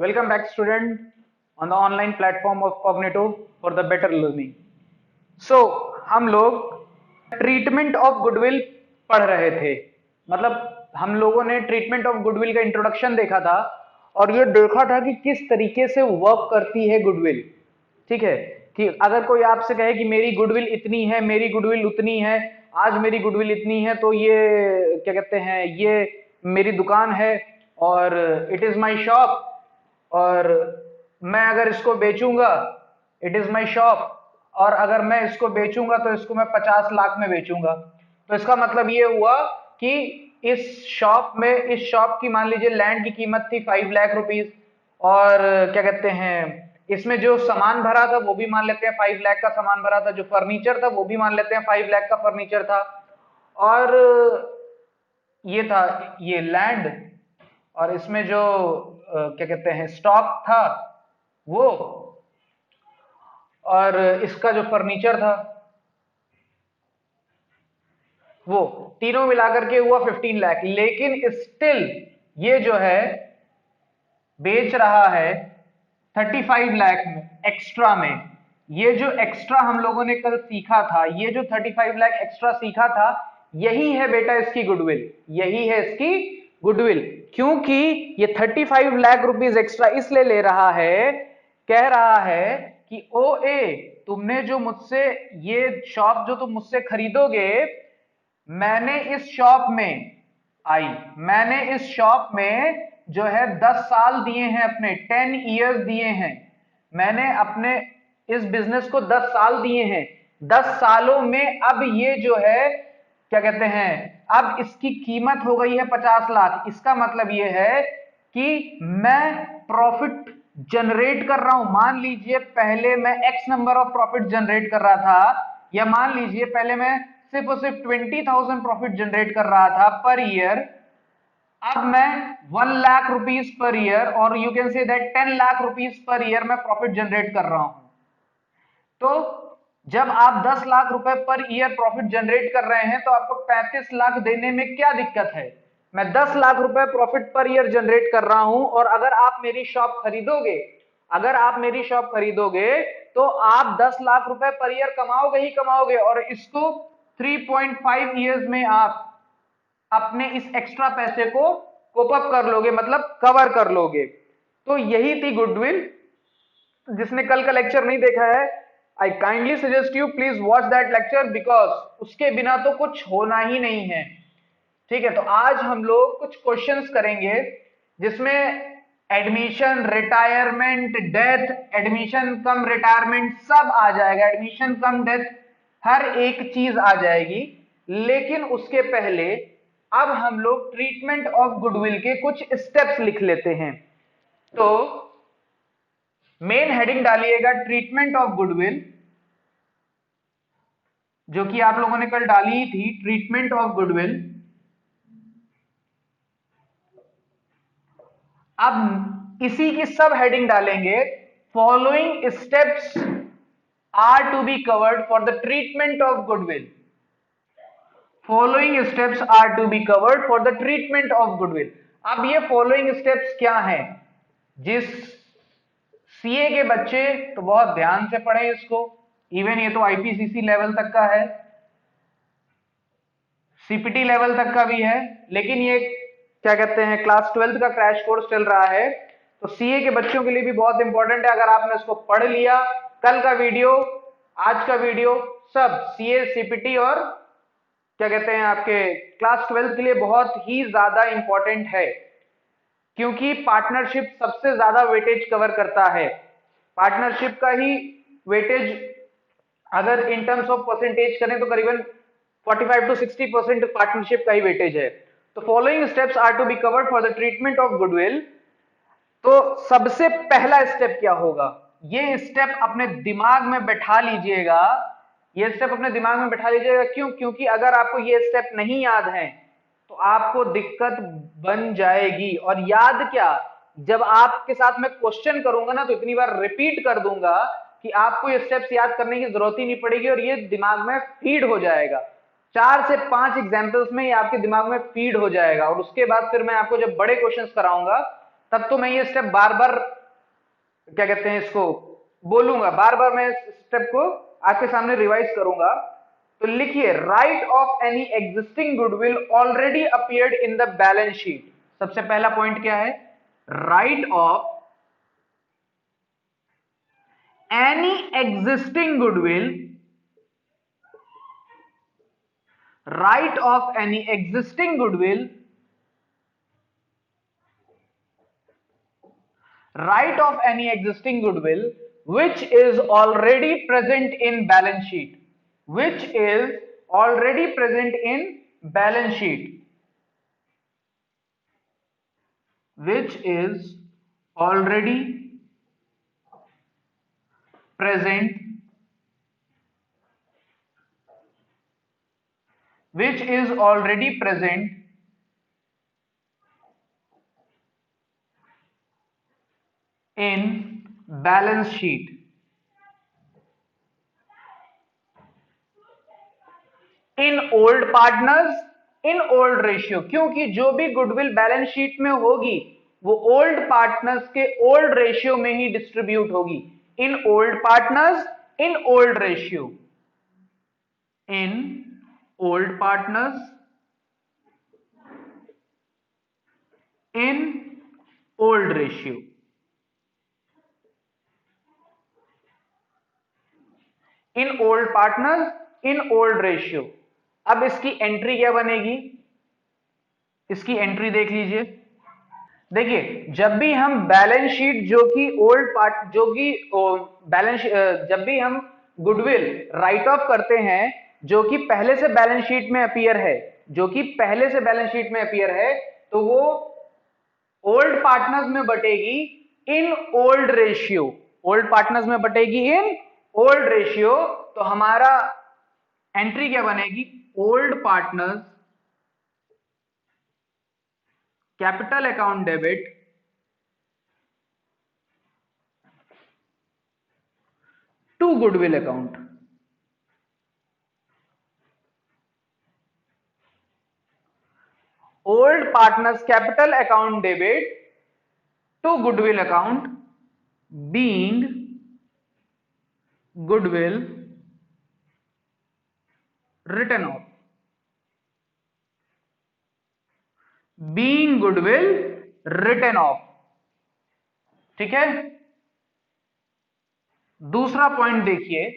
Welcome back, student, on the online platform of Cognitive for the better learning. So, हम लोग treatment of goodwill पढ़ रहे थे। मतलब हम लोगों ने ट्रीटमेंट ऑफ गुडविल का इंट्रोडक्शन देखा था और ये देखा था कि किस तरीके से वर्क करती है गुडविल। ठीक है, कि अगर कोई आपसे कहे कि मेरी गुडविल इतनी है, मेरी गुडविल उतनी है, आज मेरी गुडविल इतनी है, तो ये क्या कहते हैं, ये मेरी दुकान है और इट इज माई शॉप, और मैं अगर इसको बेचूंगा, इट इज माई शॉप, और अगर मैं इसको बेचूंगा तो इसको मैं 50 लाख में बेचूंगा। तो इसका मतलब ये हुआ कि इस शॉप की मान लीजिए लैंड की कीमत थी 5 लाख रुपीज, और क्या कहते हैं, इसमें जो सामान भरा था वो भी मान लेते हैं 5 लाख का सामान भरा था, जो फर्नीचर था वो भी मान लेते हैं 5 लाख का फर्नीचर था, और ये था ये लैंड, और इसमें जो क्या कहते हैं स्टॉक था वो, और इसका जो फर्नीचर था वो, तीनों मिलाकर के हुआ 15 लाख। लेकिन स्टिल ये जो है बेच रहा है 35 लाख में, एक्स्ट्रा में। ये जो एक्स्ट्रा हम लोगों ने कल सीखा था, ये जो 35 लाख एक्स्ट्रा सीखा था, यही है बेटा इसकी गुडविल, यही है इसकी गुडविल। क्योंकि ये 35 लाख रुपीज एक्स्ट्रा इसलिए ले रहा है, कह रहा है कि ओ ए, तुमने जो मुझसे ये शॉप जो तुम मुझसे खरीदोगे, मैंने इस शॉप में मैंने इस शॉप में जो है 10 साल दिए हैं, अपने 10 इयर्स दिए हैं, मैंने अपने इस बिजनेस को 10 साल दिए हैं। 10 सालों में अब ये जो है क्या कहते हैं, अब इसकी कीमत हो गई है 50 लाख। इसका मतलब ये है कि मैं प्रॉफिट जनरेट कर रहा हूं। मान लीजिए पहले मैं x number of profit generate कर रहा था, या मान लीजिए पहले मैं सिर्फ और सिर्फ 20,000 प्रॉफिट जनरेट कर रहा था पर ईयर, अब मैं 1 लाख रुपीज पर ईयर, और you can say that 10 lakh rupees per year मैं प्रॉफिट जनरेट कर रहा हूं। तो जब आप 10 लाख रुपए पर ईयर प्रॉफिट जनरेट कर रहे हैं तो आपको 35 लाख देने में क्या दिक्कत है? मैं 10 लाख रुपए प्रॉफिट पर ईयर जनरेट कर रहा हूं, और अगर आप मेरी शॉप खरीदोगे, अगर आप मेरी शॉप खरीदोगे तो आप 10 लाख रुपए पर ईयर कमाओगे ही कमाओगे, और इसको 3.5 ईयर्स में आप अपने इस एक्स्ट्रा पैसे को कोप अप कर लोगे, मतलब कवर कर लोगे। तो यही थी गुडविल। जिसने कल का लेक्चर नहीं देखा है, आई kindly suggest you please watch that lecture, because उसके बिना तो कुछ होना ही नहीं है। ठीक है, तो आज हम लोग कुछ क्वेश्चंस करेंगे जिसमें एडमिशन, रिटायरमेंट, डेथ, एडमिशन कम रिटायरमेंट सब आ जाएगा, एडमिशन कम डेथ, हर एक चीज आ जाएगी। लेकिन उसके पहले अब हम लोग ट्रीटमेंट ऑफ गुडविल के कुछ स्टेप्स लिख लेते हैं। तो मेन हेडिंग डालिएगा ट्रीटमेंट ऑफ गुडविल, जो कि आप लोगों ने कल डाली ही थी, ट्रीटमेंट ऑफ गुडविल। अब इसी की सब हेडिंग डालेंगे, following steps are to be covered for the treatment of goodwill. Following steps are to be covered for the treatment of goodwill. अब ये फॉलोइंग स्टेप्स क्या हैं? जिस सीए के बच्चे तो बहुत ध्यान से पढ़ें इसको, इवन ये तो आईपीसीसी लेवल तक का है, सीपीटी लेवल तक का भी है, लेकिन ये क्या कहते हैं क्लास 12th का क्रैश कोर्स चल रहा है, तो सीए के बच्चों के लिए भी बहुत इंपॉर्टेंट है। अगर आपने इसको पढ़ लिया, कल का वीडियो, आज का वीडियो, सब सीए, सीपीटी और क्या कहते हैं आपके क्लास 12th के लिए बहुत ही ज्यादा इंपॉर्टेंट है, क्योंकि पार्टनरशिप सबसे ज्यादा वेटेज कवर करता है। पार्टनरशिप का ही वेटेज अगर इन टर्म्स ऑफ परसेंटेज करें तो करीबन 45 to 60% पार्टनरशिप का ही वेटेज है। तो following steps are to be covered for the treatment of goodwill. तो सबसे पहला स्टेप क्या होगा? ये स्टेप अपने दिमाग में बैठा लीजिएगा, ये स्टेप अपने दिमाग में बैठा लीजिएगा। क्यों? क्योंकि अगर आपको ये स्टेप नहीं याद है तो आपको दिक्कत बन जाएगी। और याद क्या, जब आपके साथ मैं क्वेश्चन करूंगा ना तो इतनी बार रिपीट कर दूंगा कि आपको ये स्टेप्स याद करने की जरूरत ही नहीं पड़ेगी, और ये दिमाग में फीड हो जाएगा। 4 से 5 एग्जाम्पल्स में ये आपके दिमाग में फीड हो जाएगा, और उसके बाद फिर मैं आपको जब बड़े क्वेश्चंस कराऊंगा तब तो मैं ये स्टेप बार बार क्या कहते हैं इसको बोलूंगा, बार बार मैं इस स्टेप को आपके सामने रिवाइज करूंगा। तो लिखिए, right of any existing goodwill already appeared in the balance sheet. सबसे पहला पॉइंट क्या है? Right of any existing goodwill, right of any existing goodwill, right of any existing goodwill which is already present in balance sheet, which is already present in balance sheet, which is already present, which is already present in balance sheet, in old partners, in old ratio. क्योंकि जो भी goodwill balance sheet में होगी वो old partners के old ratio में ही distribute होगी। इन old partners, in old ratio, in old partners, in old ratio, in old partners, in old ratio. अब इसकी एंट्री क्या बनेगी? इसकी एंट्री देख लीजिए। देखिए, जब भी हम बैलेंस शीट जो कि ओल्ड पार्ट, जो कि बैलेंस, जब भी हम गुडविल राइट ऑफ करते हैं जो कि पहले से बैलेंस शीट में अपीयर है, जो कि पहले से बैलेंस शीट में अपीयर है, तो वो ओल्ड पार्टनर्स में बटेगी in old ratio, old partners में बटेगी इन ओल्ड रेशियो। तो हमारा एंट्री क्या बनेगी? Old partners capital account debit to goodwill account. Old partners capital account debit to goodwill account being goodwill written off, being goodwill written off. ठीक है। दूसरा point देखिए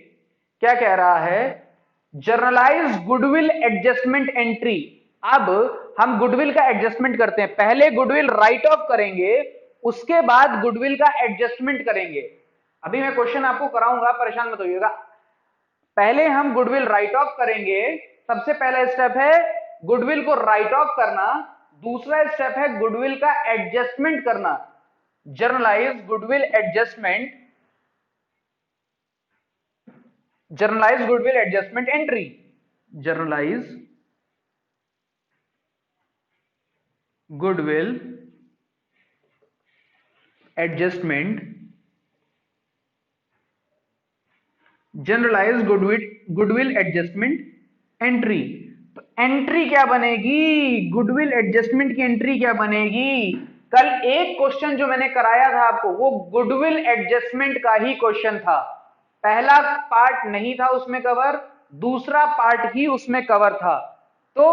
क्या कह रहा है? Journalise goodwill adjustment entry. अब हम गुडविल का एडजस्टमेंट करते हैं, पहले गुडविल राइट ऑफ करेंगे, उसके बाद गुडविल का एडजस्टमेंट करेंगे। अभी मैं क्वेश्चन आपको कराऊंगा, परेशान मत होइएगा। पहले हम गुडविल राइट ऑफ करेंगे, सबसे पहला स्टेप है गुडविल को राइट ऑफ करना, दूसरा स्टेप है गुडविल का एडजस्टमेंट करना। Journalise goodwill adjustment, journalise goodwill adjustment entry, journalise goodwill adjustment, generalise goodwill adjustment entry. तो एंट्री क्या बनेगी? गुडविल एडजस्टमेंट की एंट्री क्या बनेगी? कल एक क्वेश्चन जो मैंने कराया था आपको वो गुडविल एडजस्टमेंट का ही क्वेश्चन था। पहला पार्ट नहीं था उसमें कवर, दूसरा पार्ट ही उसमें कवर था। तो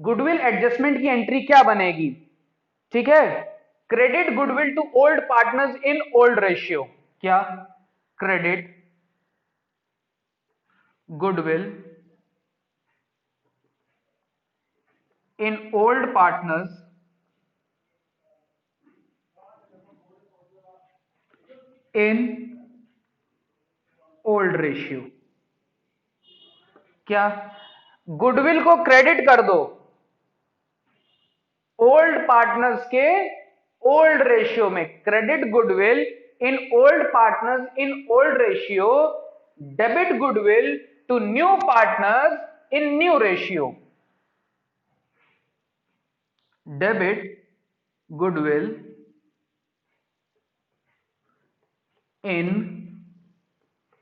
गुडविल एडजस्टमेंट की एंट्री क्या बनेगी? ठीक है, credit goodwill to old partners in old ratio. क्या? Credit goodwill in old partners in old ratio. क्या? गुडविल को क्रेडिट कर दो ओल्ड पार्टनर्स के ओल्ड रेशियो में, credit goodwill in old partners in old ratio, debit goodwill to new partners in new ratio. Debit goodwill in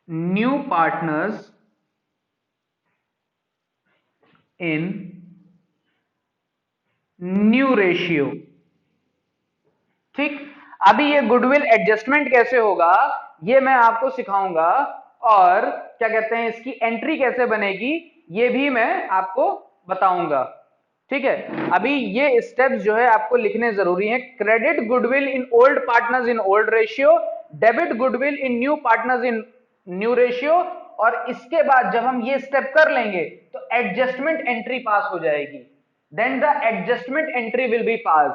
new partners in new ratio. ठीक, अभी ये goodwill adjustment कैसे होगा ये मैं आपको सिखाऊंगा, और क्या कहते हैं इसकी एंट्री कैसे बनेगी ये भी मैं आपको बताऊंगा। ठीक है, अभी ये स्टेप्स जो है आपको लिखने जरूरी है। Credit goodwill in old partners in old ratio, debit goodwill in new partners in new ratio, और इसके बाद जब हम ये स्टेप कर लेंगे तो एडजस्टमेंट एंट्री पास हो जाएगी, then the adjustment entry will be pass.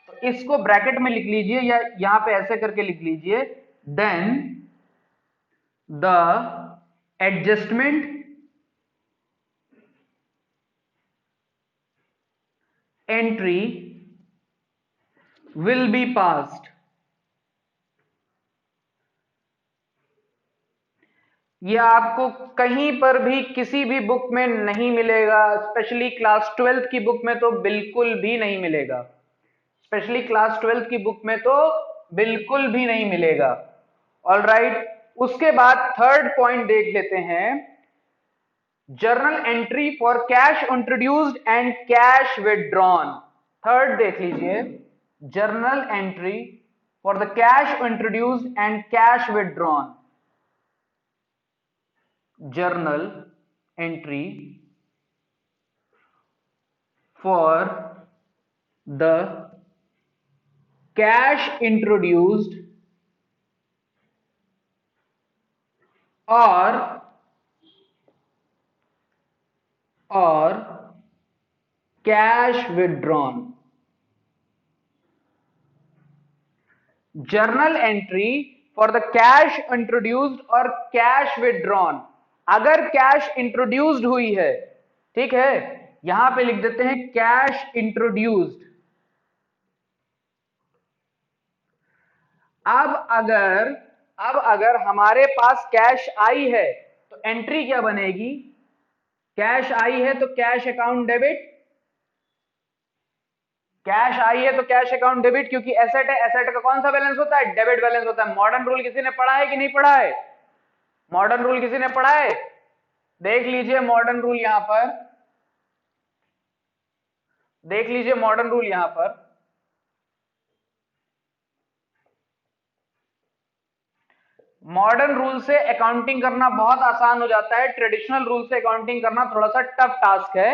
तो इसको ब्रैकेट में लिख लीजिए या यहां पे ऐसे करके लिख लीजिए, then the adjustment entry will be passed. यह आपको कहीं पर भी किसी भी बुक में नहीं मिलेगा, स्पेशली क्लास 12th की बुक में तो बिल्कुल भी नहीं मिलेगा, स्पेशली क्लास 12th की बुक में तो बिल्कुल भी नहीं मिलेगा। ऑल राइट, उसके बाद थर्ड पॉइंट देख लेते हैं, journal entry for cash introduced and cash withdrawn. Third देख लीजिए, journal entry for the cash introduced and cash withdrawn. Journal entry for the cash introduced और cash withdrawn. Journal entry for the cash introduced और cash withdrawn, अगर cash introduced हुई है, ठीक है, यहां पे लिख देते हैं कैश इंट्रोड्यूस्ड। अब अगर हमारे पास कैश आई है तो एंट्री क्या बनेगी, कैश आई है तो कैश अकाउंट डेबिट, कैश आई है तो कैश अकाउंट डेबिट, क्योंकि एसेट है, एसेट का कौन सा बैलेंस होता है, डेबिट बैलेंस होता है। मॉडर्न रूल किसी ने पढ़ा है कि नहीं पढ़ा है, मॉडर्न रूल किसी ने पढ़ा है, देख लीजिए मॉडर्न रूल यहां पर, देख लीजिए मॉडर्न रूल यहां पर। मॉडर्न रूल से अकाउंटिंग करना बहुत आसान हो जाता है, ट्रेडिशनल रूल से अकाउंटिंग करना थोड़ा सा टफ टास्क है,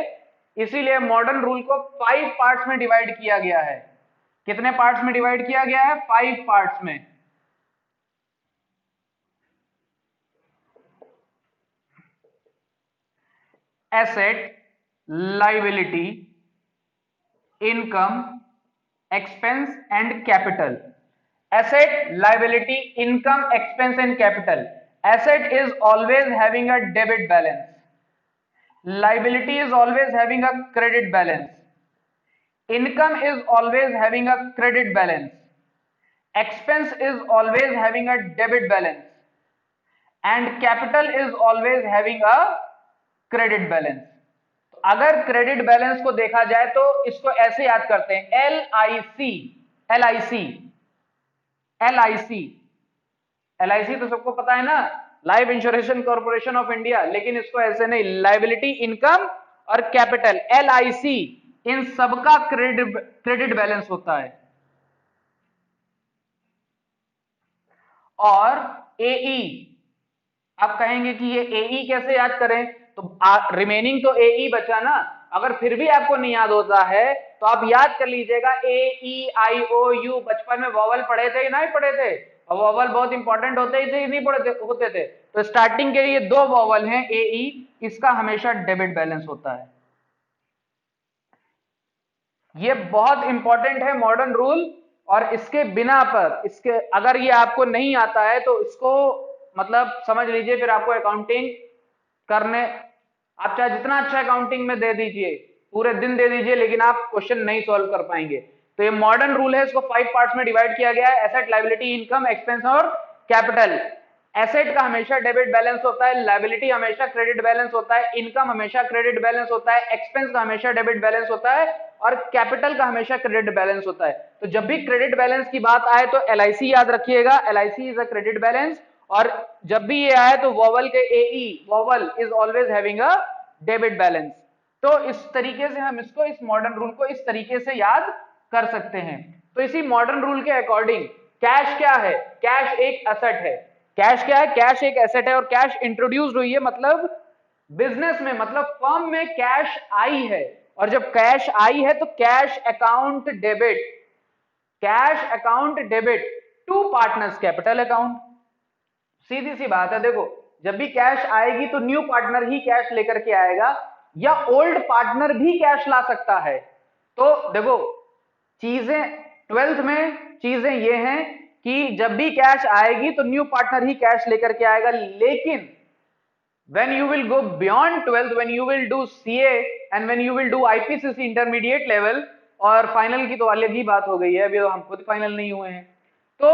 इसीलिए मॉडर्न रूल को 5 पार्ट्स में डिवाइड किया गया है। कितने पार्ट्स में डिवाइड किया गया है, 5 पार्ट्स में। Asset, liability, income, expense and capital. Asset, liability, income, expense and capital. Asset is always having a debit balance. Liability is always having a credit balance. Income is always having a credit balance. Expense is always having a debit balance. And capital is always having a credit balance. तो अगर credit balance को देखा जाए तो इसको ऐसे याद करते हैं, LIC, LIC, LIC, LIC तो सबको पता है ना, life insurance corporation of India, लेकिन इसको ऐसे नहीं, लाइबिलिटी, इनकम और कैपिटल, LIC, इन सबका क्रेडिट बैलेंस होता है। और AE, आप कहेंगे कि ये AE कैसे याद करें, तो रिमेनिंग तो AE बचा ना, अगर फिर भी आपको नहीं याद होता है तो आप याद कर लीजिएगा, AEIOU, बचपन में वॉवल पढ़े थे या नहीं पढ़े थे, और वॉवल बहुत इंपॉर्टेंट होते ही थे, नहीं होते थे, तो स्टार्टिंग के लिए 2 वॉवल हैं AE, इसका हमेशा डेबिट बैलेंस होता है। ये बहुत इंपॉर्टेंट है मॉडर्न रूल, और इसके बिना पर, इसके अगर ये आपको नहीं आता है तो इसको मतलब समझ लीजिए फिर आपको अकाउंटिंग करने, आप चाहे जितना अच्छा अकाउंटिंग में दे दीजिए, पूरे दिन दे दीजिए, लेकिन आप क्वेश्चन नहीं सॉल्व कर पाएंगे। तो ये मॉडर्न रूल है, इसको 5 पार्ट्स में डिवाइड किया गया है, एसेट, लायबिलिटी, इनकम, एक्सपेंस और कैपिटल। एसेट का हमेशा डेबिट बैलेंस होता है, लायबिलिटी हमेशा क्रेडिट बैलेंस होता है, इनकम हमेशा क्रेडिट बैलेंस होता है, एक्सपेंस का हमेशा डेबिट बैलेंस होता है, और कैपिटल का हमेशा क्रेडिट बैलेंस होता है। तो जब भी क्रेडिट बैलेंस की बात आए तो LIC याद रखिएगा, LIC is a credit balance, और जब भी ये आए तो वॉवल के AE, vowel is always having a debit balance. तो इस तरीके से हम इसको, इस मॉडर्न रूल को इस तरीके से याद कर सकते हैं। तो इसी मॉडर्न रूल के अकॉर्डिंग कैश क्या है, कैश एक एसेट है। कैश क्या है, कैश एक एसेट है और कैश इंट्रोड्यूस हुई है, मतलब बिजनेस में, मतलब फर्म में कैश आई है। और जब कैश आई है तो cash account debit, cash account debit to partners capital account. सीधी सी बात है, देखो जब भी कैश आएगी तो न्यू पार्टनर ही कैश लेकर के आएगा या ओल्ड पार्टनर भी कैश ला सकता है। तो देखो चीजें 12th में चीजें ये हैं कि जब भी कैश आएगी तो न्यू पार्टनर ही कैश लेकर के आएगा, लेकिन when you will go beyond 12th, when you will do CA and when you will do IPCC intermediate level, और फाइनल की तो अलग ही बात हो गई है, अभी तो हम खुद फाइनल नहीं हुए हैं। तो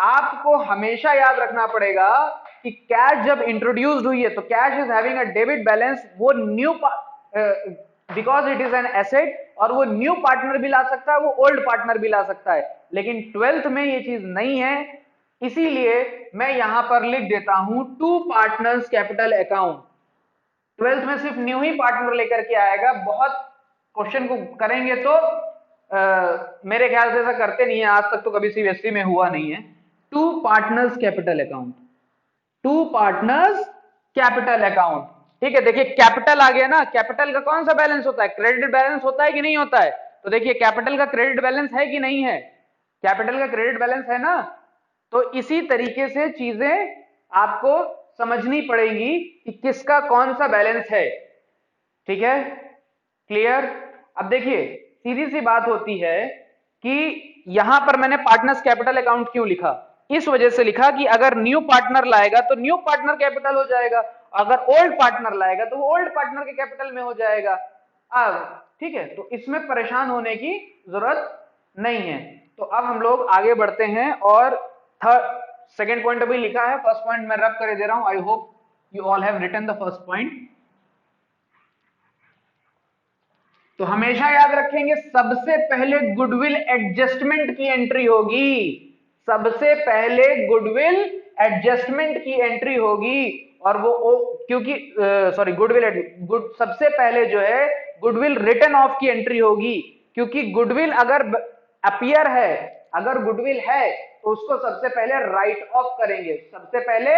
आपको हमेशा याद रखना पड़ेगा कि कैश जब इंट्रोड्यूस्ड हुई है तो cash is having a debit balance, वो new because it is an asset, और वो न्यू पार्टनर भी ला सकता है, वो ओल्ड पार्टनर भी ला सकता है, लेकिन 12th में ये चीज नहीं है। इसीलिए मैं यहां पर लिख देता हूं to partners capital account. 12th में सिर्फ न्यू ही पार्टनर लेकर के आएगा। बहुत क्वेश्चन को करेंगे तो मेरे ख्याल से ऐसा करते नहीं है, आज तक तो कभी सीबीएसई में हुआ नहीं है। To partners capital account, to partners capital account, ठीक है। देखिए कैपिटल आ गया ना, कैपिटल का कौन सा बैलेंस होता है, क्रेडिट बैलेंस होता है कि नहीं होता है। तो देखिए कैपिटल का क्रेडिट बैलेंस है कि नहीं है, कैपिटल का क्रेडिट बैलेंस है ना। तो इसी तरीके से चीजें आपको समझनी पड़ेगी कि किसका कौन सा बैलेंस है, ठीक है, क्लियर। अब देखिए सीधी सी बात होती है कि यहां पर मैंने पार्टनर्स कैपिटल अकाउंट क्यों लिखा, इस वजह से लिखा कि अगर न्यू पार्टनर लाएगा तो न्यू पार्टनर कैपिटल हो जाएगा, अगर ओल्ड पार्टनर लाएगा तो वो ओल्ड पार्टनर के कैपिटल में हो जाएगा। अब ठीक है, तो इसमें परेशान होने की जरूरत नहीं है। तो अब हम लोग आगे बढ़ते हैं और सेकेंड पॉइंट अभी लिखा है, फर्स्ट पॉइंट मैं रब कर दे रहा हूं। I hope you all have written the first point. तो हमेशा याद रखेंगे सबसे पहले गुडविल एडजस्टमेंट की एंट्री होगी, सबसे पहले गुडविल एडजस्टमेंट की एंट्री होगी, और वो क्योंकि सॉरी सबसे पहले जो है गुडविल रिटर्न ऑफ की एंट्री होगी, क्योंकि गुडविल अगर अपीयर है, अगर गुडविल है तो उसको सबसे पहले राइट ऑफ करेंगे, सबसे पहले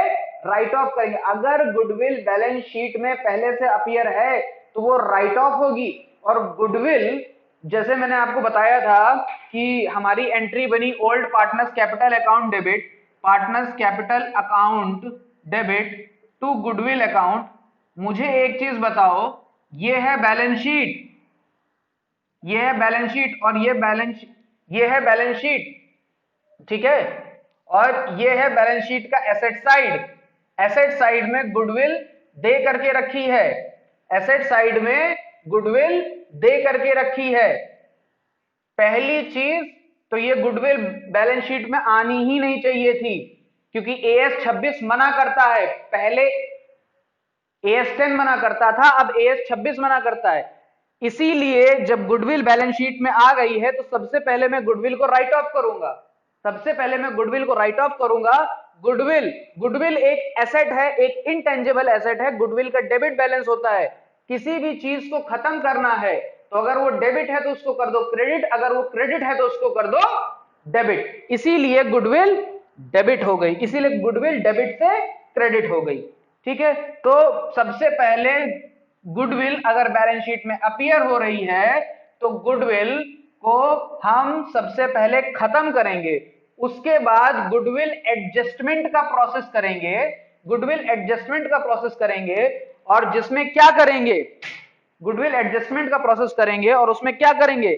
राइट ऑफ करेंगे। अगर गुडविल बैलेंस शीट में पहले से अपीयर है तो वो राइट ऑफ होगी। और गुडविल जैसे मैंने आपको बताया था कि हमारी एंट्री बनी old partners capital account debit, partners capital account debit to goodwill account. मुझे एक चीज बताओ, ये है बैलेंस शीट, ये है बैलेंस शीट, और ये है बैलेंस शीट, ठीक है, और ये है बैलेंस शीट का एसेट साइड। एसेट साइड में गुडविल दे करके रखी है, एसेट साइड में गुडविल दे करके रखी है। पहली चीज तो ये गुडविल बैलेंस शीट में आनी ही नहीं चाहिए थी, क्योंकि एएस 26 मना करता है। पहले एएस 10 मना करता था, अब एएस 26 मना करता है। इसीलिए जब गुडविल बैलेंस शीट में आ गई है तो सबसे पहले मैं गुडविल को राइट ऑफ करूंगा, सबसे पहले मैं गुडविल को राइट ऑफ करूंगा। गुडविल एक एसेट है, एक इनटेंजिबल एसेट है। गुडविल का डेबिट बैलेंस होता है। किसी भी चीज को खत्म करना है तो अगर वो डेबिट है तो उसको कर दो क्रेडिट, अगर वो क्रेडिट है तो उसको कर दो डेबिट। इसीलिए गुडविल डेबिट हो गई, इसीलिए गुडविल डेबिट से क्रेडिट हो गई, ठीक है। तो सबसे पहले गुडविल अगर बैलेंस शीट में अपीयर हो रही है तो गुडविल को हम सबसे पहले खत्म करेंगे, उसके बाद गुडविल एडजस्टमेंट का प्रोसेस करेंगे, गुडविल एडजस्टमेंट का प्रोसेस करेंगे, और जिसमें क्या करेंगे, गुडविल एडजस्टमेंट का प्रोसेस करेंगे और उसमें क्या करेंगे,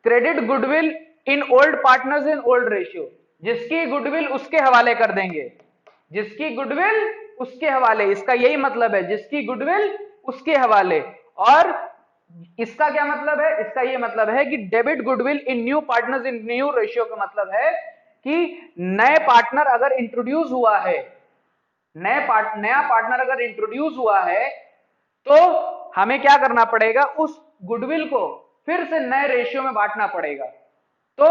credit goodwill in old partners in old ratio. जिसकी गुडविल उसके हवाले कर देंगे, जिसकी गुडविल उसके हवाले, इसका यही मतलब है, जिसकी गुडविल उसके हवाले। और इसका क्या मतलब है, इसका ये मतलब है कि debit goodwill in new partners in new ratio का मतलब है कि नए पार्टनर अगर इंट्रोड्यूस हुआ है, नया पार्टनर अगर इंट्रोड्यूस हुआ है तो हमें क्या करना पड़ेगा, उस गुडविल को फिर से नए रेशियो में बांटना पड़ेगा। तो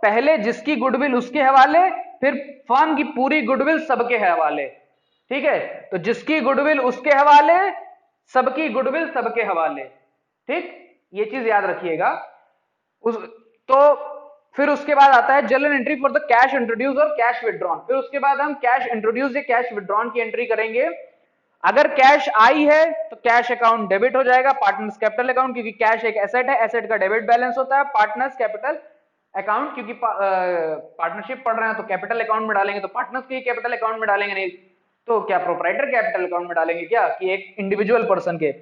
पहले जिसकी गुडविल उसके हवाले, फिर फर्म की पूरी गुडविल सबके हवाले, ठीक है। तो जिसकी गुडविल उसके हवाले, सबकी गुडविल सबके हवाले, ठीक, ये चीज याद रखिएगा। तो फिर उसके बाद आता है journal entry for the cash introduce और कैश विड्रॉन। फिर उसके बाद हम कैश इंट्रोड्यूस या कैश विड्रॉन की एंट्री करेंगे। अगर कैश आई है तो कैश अकाउंट डेबिट हो जाएगा पार्टनर्स कैपिटल अकाउंट, क्योंकि कैश एक एसेट है, एसेट का डेबिट बैलेंस होता है। पार्टनर्स कैपिटल अकाउंट, क्योंकि पार्टनरशिप पढ़ रहे हैं तो कैपिटल अकाउंट में डालेंगे, तो पार्टनर्स के कैपिटल अकाउंट में डालेंगे, नहीं तो क्या प्रोप्राइटर कैपिटल अकाउंट में डालेंगे क्या, कि एक इंडिविजुअल पर्सन के,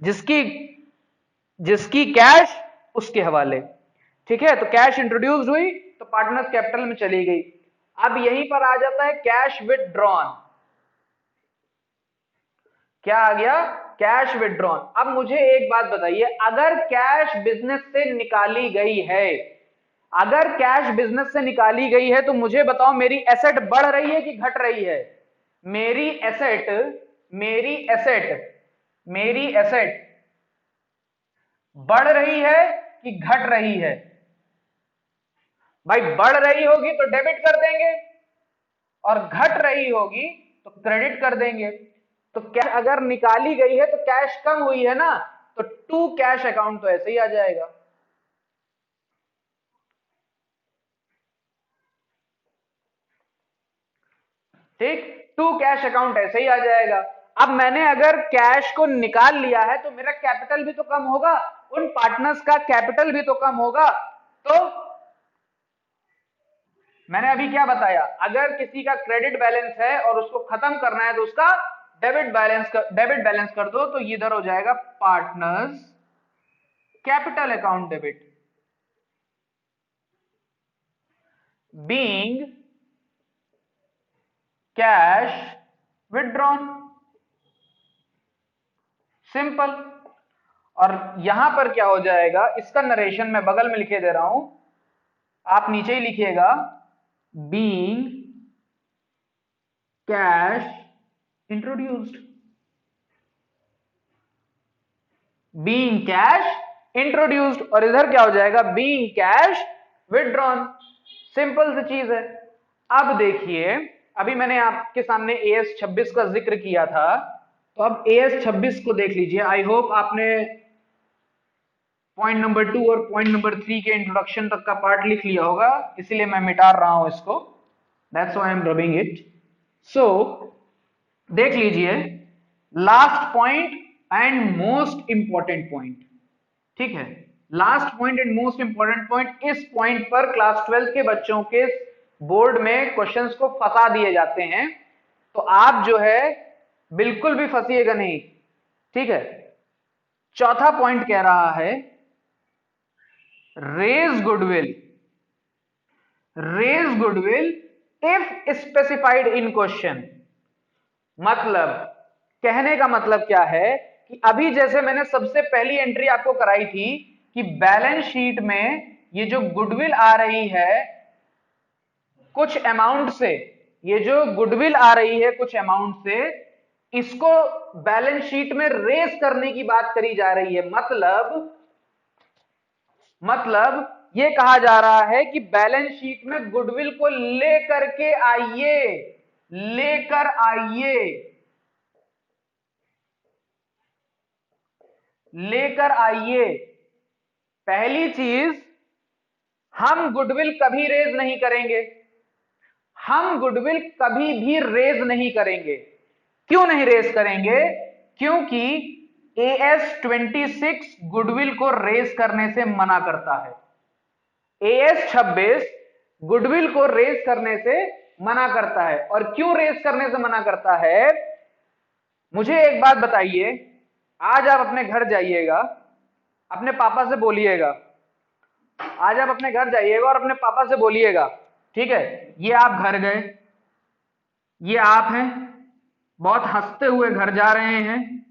जिसकी जिसकी कैश उसके हवाले। ठीक है, तो कैश इंट्रोड्यूस हुई तो पार्टनर्स कैपिटल में चली गई। अब यहीं पर आ जाता है कैश विदड्रॉन। क्या आ गया, कैश विदड्रॉन। अब मुझे एक बात बताइए, अगर कैश बिजनेस से निकाली गई है, अगर कैश बिजनेस से निकाली गई है तो मुझे बताओ मेरी एसेट बढ़ रही है कि घट रही है? मेरी एसेट बढ़ रही है कि घट रही है? भाई बढ़ रही होगी तो डेबिट कर देंगे और घट रही होगी तो क्रेडिट कर देंगे। तो कैश अगर निकाली गई है तो कैश कम हुई है ना, तो टू कैश अकाउंट तो ऐसे ही आ जाएगा। ठीक, टू कैश अकाउंट ऐसे ही आ जाएगा। अब मैंने अगर कैश को निकाल लिया है तो मेरा कैपिटल भी तो कम होगा, उन पार्टनर्स का कैपिटल भी तो कम होगा। तो मैंने अभी क्या बताया, अगर किसी का क्रेडिट बैलेंस है और उसको खत्म करना है तो उसका डेबिट बैलेंस कर दो, तो इधर हो जाएगा partners capital account debit being cash withdrawn. Simple. और यहां पर क्या हो जाएगा, इसका नरेशन मैं बगल में लिखे दे रहा हूं, आप नीचे ही लिखिएगा, being cash introduced, being cash introduced, और इधर क्या हो जाएगा, बीइंग कैश विदड्रॉन। सिंपल सी चीज है। अब देखिए, अभी मैंने आपके सामने एएस 26 का जिक्र किया था, तो अब एएस 26 को देख लीजिए। आई होप आपने पॉइंट नंबर 2 और पॉइंट नंबर 3 के इंट्रोडक्शन तक का पार्ट लिख लिया होगा, इसीलिए मैं मिटा रहा हूं इसको, that's why I am rubbing it. So देख लीजिए, last point and most important point. ठीक है, last point and most important point. इस पॉइंट पर क्लास 12 के बच्चों के बोर्ड में क्वेश्चंस को फंसा दिए जाते हैं, तो आप जो है बिल्कुल भी फंसिएगा नहीं। ठीक है, चौथा पॉइंट कह रहा है raise goodwill if specified in question. मतलब, कहने का मतलब क्या है कि अभी जैसे मैंने सबसे पहली एंट्री आपको कराई थी कि बैलेंस शीट में ये जो गुडविल आ रही है कुछ अमाउंट से, ये जो गुडविल आ रही है कुछ अमाउंट से, इसको बैलेंस शीट में रेज करने की बात करी जा रही है। मतलब ये कहा जा रहा है कि बैलेंस शीट में गुडविल को लेकर के आइए, लेकर आइए, लेकर आइए। पहली चीज, हम गुडविल कभी रेज नहीं करेंगे, हम गुडविल कभी भी रेज नहीं करेंगे। क्यों नहीं रेज करेंगे? क्योंकि एएस 26 गुडविल को रेज करने से मना करता है। एएस 26 गुडविल को रेज करने से मना करता है। और क्यों रेज करने से मना करता है, मुझे एक बात बताइए। आज आप अपने घर जाइएगा, अपने पापा से बोलिएगा, आज आप अपने घर जाइएगा और अपने पापा से बोलिएगा, ठीक है, ये आप घर गए, ये आप हैं, बहुत हंसते हुए घर जा रहे हैं,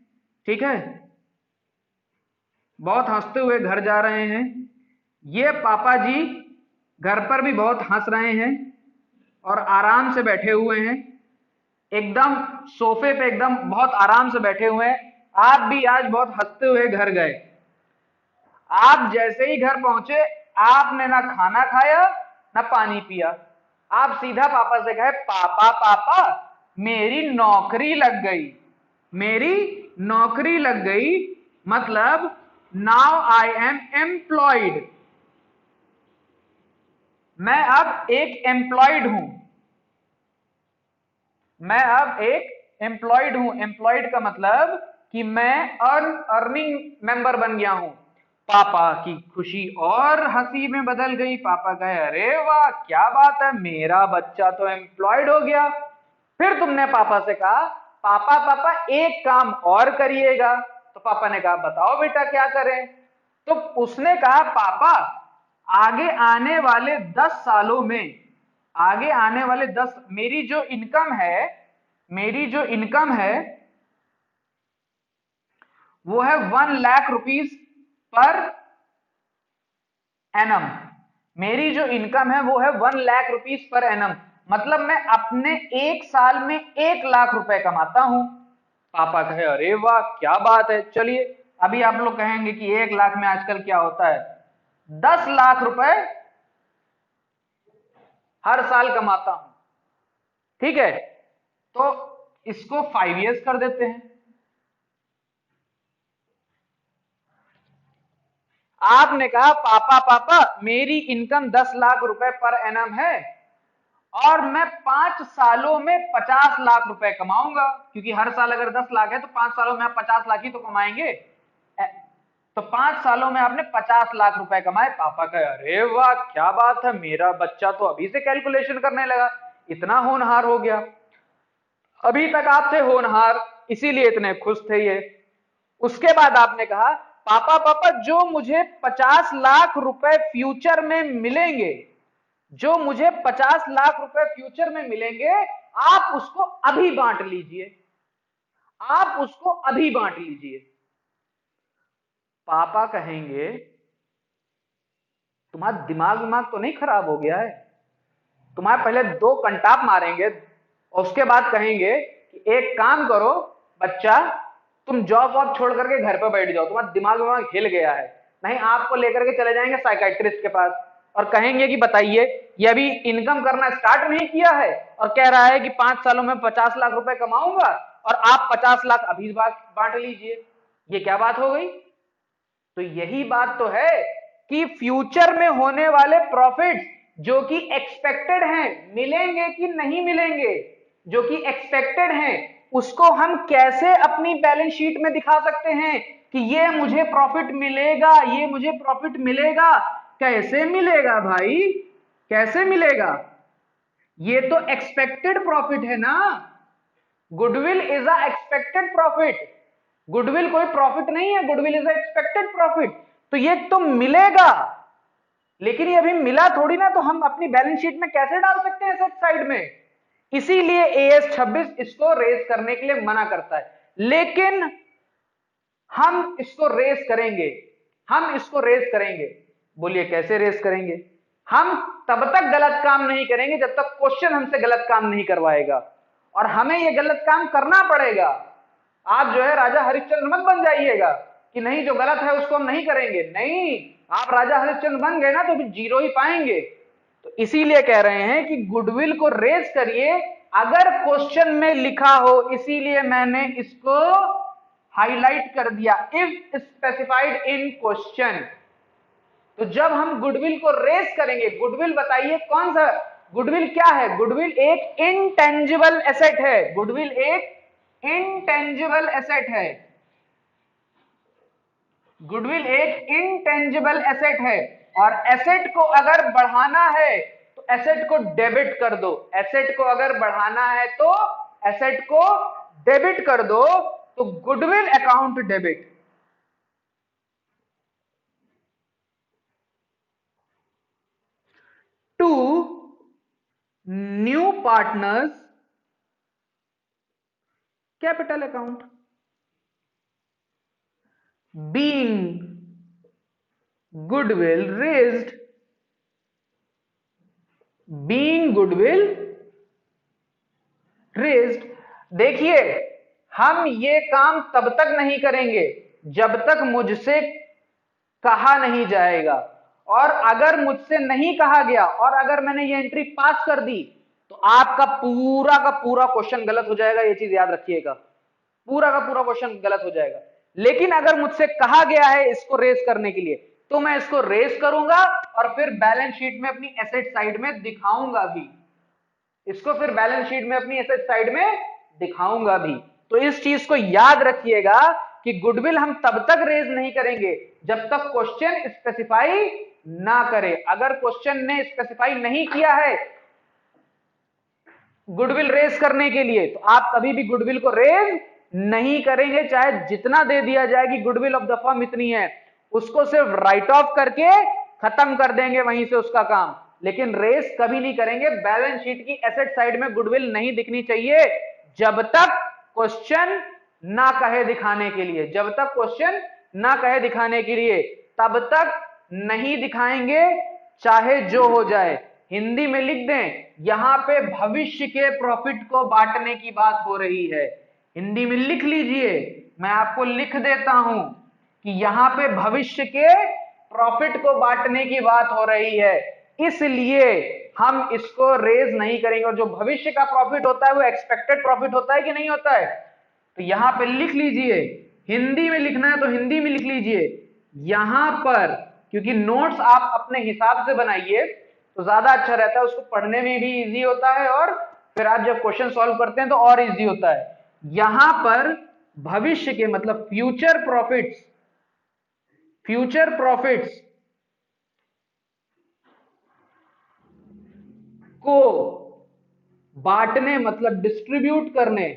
ठीक है, बहुत हंसते हुए घर जा रहे हैं, ये पापा जी घर पर भी बहुत हंस रहे हैं और आराम से बैठे हुए हैं, एकदम सोफे पे एकदम बहुत आराम से बैठे हुए हैं। आप भी आज बहुत हंसते हुए घर गए। आप जैसे ही घर पहुंचे, आपने ना खाना खाया ना पानी पिया, आप सीधा पापा से कहे, पापा पापा मेरी नौकरी लग गई, मेरी नौकरी लग गई, मतलब नाउ आई एम एम्प्लॉयड। मैं अब एक एम्प्लॉयड हूं, मैं अब एक एम्प्लॉयड हूं। एम्प्लॉयड का मतलब कि मैं अर्निंग मेंबर बन गया हूं। पापा की खुशी और हंसी में बदल गई। पापा कहे अरे वाह क्या बात है, मेरा बच्चा तो एम्प्लॉयड हो गया। फिर तुमने पापा से कहा पापा पापा एक काम और करिएगा। तो पापा ने कहा बताओ बेटा क्या करें। तो उसने कहा पापा आगे आने वाले 10 सालों में, आगे आने वाले 10, मेरी जो इनकम है, मेरी जो इनकम है वो है 1 लाख रुपीज पर एनम। मेरी जो इनकम है वो है 1 लाख रुपीज पर एनम। मतलब मैं अपने एक साल में 1 लाख रुपए कमाता हूं। पापा कहे अरे वाह क्या बात है। चलिए अभी आप लोग कहेंगे कि 1 लाख में आजकल क्या होता है, 10 लाख रुपए हर साल कमाता हूं। ठीक है, तो इसको 5 इयर्स कर देते हैं। आपने कहा पापा पापा मेरी इनकम 10 लाख रुपए पर एनम है और मैं 5 सालों में 50 लाख रुपए कमाऊंगा, क्योंकि हर साल अगर 10 लाख है तो 5 सालों में आप 50 लाख ही तो कमाएंगे। तो 5 सालों में आपने 50 लाख रुपए कमाए। पापा कहे अरे वाह क्या बात है, मेरा बच्चा तो अभी से कैलकुलेशन करने लगा, इतना होनहार हो गया। अभी तक आप थे होनहार इसीलिए इतने खुश थे ये। उसके बाद आपने कहा पापा पापा जो मुझे 50 लाख रुपए फ्यूचर में मिलेंगे, जो मुझे 50 लाख रुपए फ्यूचर में मिलेंगे, आप उसको अभी बांट लीजिए, आप उसको अभी बांट लीजिए। पापा कहेंगे तुम्हारा दिमाग दिमाग तो नहीं खराब हो गया है, तुम्हारे पहले 2 कंटाप मारेंगे और उसके बाद कहेंगे कि एक काम करो बच्चा, तुम जॉब वॉब छोड़ करके घर पर बैठ जाओ, तुम्हारा दिमाग दिमाग हिल गया है। नहीं आपको लेकर के चले जाएंगे साइकाइट्रिस्ट के पास और कहेंगे कि बताइए ये अभी इनकम करना स्टार्ट नहीं किया है और कह रहा है कि 5 सालों में 50 लाख रुपए कमाऊंगा और आप 50 लाख अभी बांट लीजिए। ये क्या बात हो गई। तो यही बात तो है कि फ्यूचर में होने वाले प्रॉफिट जो कि एक्सपेक्टेड हैं, मिलेंगे कि नहीं मिलेंगे, जो कि एक्सपेक्टेड हैं उसको हम कैसे अपनी बैलेंस शीट में दिखा सकते हैं कि ये मुझे प्रॉफिट मिलेगा, ये मुझे प्रॉफिट मिलेगा। कैसे मिलेगा भाई, कैसे मिलेगा। ये तो एक्सपेक्टेड प्रॉफिट है ना। Goodwill is a expected profit, goodwill कोई प्रॉफिट नहीं है, goodwill is a expected profit. तो ये तो मिलेगा, लेकिन ये अभी मिला थोड़ी ना, तो हम अपनी बैलेंस शीट में कैसे डाल सकते हैं एसेट साइड में। इसीलिए एएस 26 इसको रेज करने के लिए मना करता है। लेकिन हम इसको रेज करेंगे, हम इसको रेज करेंगे। बोलिए कैसे रेज करेंगे। हम तब तक गलत काम नहीं करेंगे जब तक क्वेश्चन हमसे गलत काम नहीं करवाएगा, और हमें यह गलत काम करना पड़ेगा। आप जो है राजा हरिश्चंद्र मत बन जाइएगा कि नहीं जो गलत है उसको हम नहीं करेंगे। नहीं, आप राजा हरिश्चंद्र बन गए ना तो फिर जीरो ही पाएंगे। तो इसीलिए कह रहे हैं कि गुडविल को रेज करिए अगर क्वेश्चन में लिखा हो, इसीलिए मैंने इसको हाईलाइट कर दिया, इफ स्पेसिफाइड इन क्वेश्चन। तो जब हम गुडविल को रेज करेंगे, गुडविल बताइए कौन सा गुडविल क्या है। गुडविल एक इनटेंजिबल एसेट है, गुडविल एक इनटेंजिबल एसेट है, गुडविल एक इनटेंजिबल एसेट है। और एसेट को अगर बढ़ाना है तो एसेट को डेबिट कर दो, एसेट को अगर बढ़ाना है तो एसेट को डेबिट कर दो। तो goodwill account debit. To new partners capital account, being goodwill raised, being goodwill raised। देखिए हम ये काम तब तक नहीं करेंगे जब तक मुझसे कहा नहीं जाएगा, और अगर मुझसे नहीं कहा गया और अगर मैंने ये एंट्री पास कर दी तो आपका का पूरा क्वेश्चन गलत हो जाएगा। ये चीज याद रखिएगा, पूरा का पूरा क्वेश्चन गलत हो जाएगा। लेकिन अगर मुझसे कहा गया है इसको रेज करने के लिए तो मैं इसको रेज करूंगा और फिर बैलेंस शीट में अपनी एसेट साइड में दिखाऊंगा भी, इसको फिर बैलेंस शीट में अपनी एसेट साइड में दिखाऊंगा भी। तो इस चीज को याद रखिएगा कि गुडविल हम तब तक रेज नहीं करेंगे जब तक क्वेश्चन स्पेसिफाई ना करे। अगर क्वेश्चन ने स्पेसिफाई नहीं किया है गुडविल रेज करने के लिए तो आप कभी भी गुडविल को रेज नहीं करेंगे, चाहे जितना दे दिया जाए कि गुडविल ऑफ द फर्म इतनी है, उसको सिर्फ राइट ऑफ करके खत्म कर देंगे वहीं से उसका काम, लेकिन रेस कभी नहीं करेंगे। बैलेंस शीट की एसेट साइड में गुडविल नहीं दिखनी चाहिए जब तक क्वेश्चन ना कहे दिखाने के लिए, जब तक क्वेश्चन ना कहे दिखाने के लिए तब तक नहीं दिखाएंगे, चाहे जो हो जाए। हिंदी में लिख दें, यहां पे भविष्य के प्रॉफिट को बांटने की बात हो रही है। हिंदी में लिख लीजिए, मैं आपको लिख देता हूं कि यहां पे भविष्य के प्रॉफिट को बांटने की बात हो रही है, इसलिए हम इसको रेज नहीं करेंगे। और जो भविष्य का प्रॉफिट होता है वो एक्सपेक्टेड प्रॉफिट होता है कि नहीं होता है, तो यहां पे लिख लीजिए, हिंदी में लिखना है तो हिंदी में लिख लीजिए। यहां पर क्योंकि नोट्स आप अपने हिसाब से बनाइए तो ज्यादा अच्छा रहता है, उसको पढ़ने में भी इजी होता है और फिर आप जब क्वेश्चन सॉल्व करते हैं तो और इजी होता है। यहां पर भविष्य के मतलब फ्यूचर प्रॉफिट्स, फ्यूचर प्रॉफिट्स को बांटने मतलब डिस्ट्रीब्यूट करने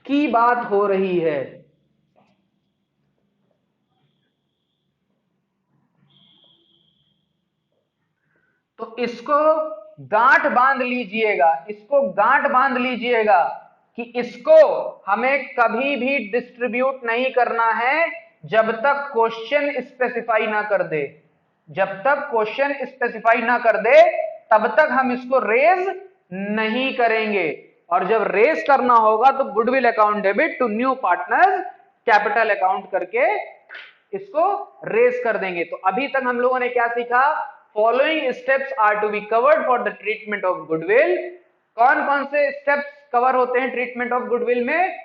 की बात हो रही है। तो इसको गांठ बांध लीजिएगा, इसको गांठ बांध लीजिएगा कि इसको हमें कभी भी डिस्ट्रीब्यूट नहीं करना है जब तक क्वेश्चन स्पेसिफाई ना कर दे। जब तक क्वेश्चन स्पेसिफाई ना कर दे तब तक हम इसको रेज नहीं करेंगे, और जब रेज करना होगा तो goodwill account debit to new partners capital account करके इसको रेज कर देंगे। तो अभी तक हम लोगों ने क्या सीखा, following steps are to be covered for the treatment of goodwill. कौन कौन से स्टेप्स कवर होते हैं ट्रीटमेंट ऑफ गुडविल में?